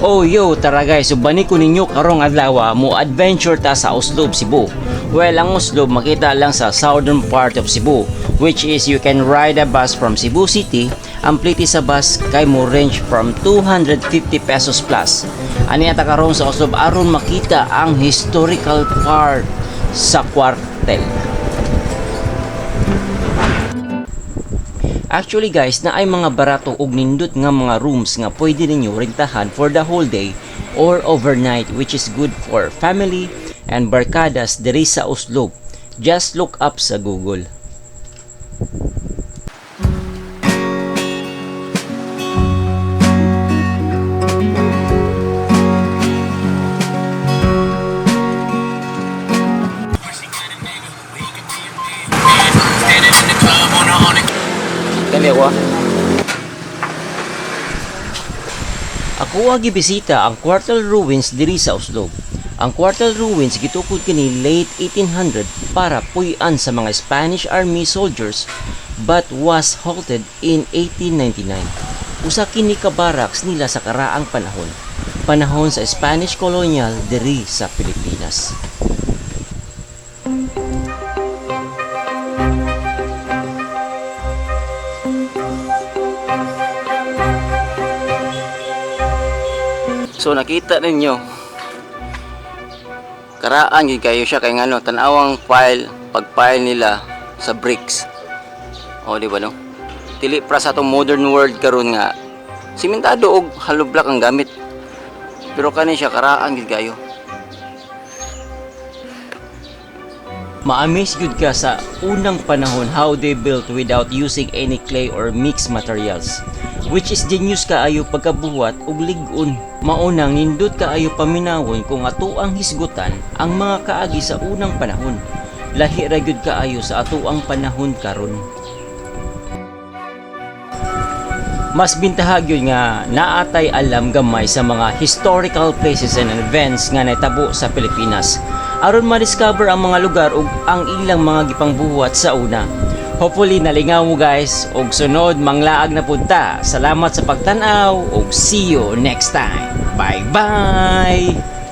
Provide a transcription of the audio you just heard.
Oh yo, tara guys, subani ko ninyo karong adlaw mo adventure ta sa Uslob, Cebu. Well, ang Uslob makita lang sa southern part of Cebu, which is you can ride a bus from Cebu City. Ang pliti sa bus kay mo range from 250 pesos plus. Ani ata karon sa Uslob aron makita ang historical part sa kwartel. Actually guys, na ay mga barato ug nindot nga mga rooms nga pwede ninyo rentahan for the whole day or overnight, which is good for family and barkadas diri sa Uslob. Just look up sa Google. Kami ako gibisita ang Quartel Ruins diri sa Uslob. Ang Quartel Ruins gitukod kini late 1800 para puy-an sa mga Spanish Army soldiers but was halted in 1899. Usa kini ka barracks nila sa karaang panahon sa Spanish colonial diri sa Pilipinas. So nakita ninyo, karaan yun kayo siya kay ngano, tanawang pag-file nila sa bricks. O di ba no? Dili para sa atong modern world karon nga simentado og hollow block ang gamit. Pero kani siya karaan yun kayo. Ma-amaze gud ka sa unang panahon how they built without using any clay or mixed materials, which is genius kaayo pagkabuhat og lig-on. Maunang nindot kaayo paminawon kung ato ang hisgutan ang mga kaagi sa unang panahon. Lahi ra gyud kaayo sa ato ang panahon karon. Mas bintahag yun nga naatay alam gamay sa mga historical places and events nga naitabo sa Pilipinas, aron ma-discover ang mga lugar ug ang ilang mga gipangbuhat sa una. Hopefully nalingaw mo guys, og sunod manglaag na punta. Salamat sa pagtanaw ug see you next time. Bye bye.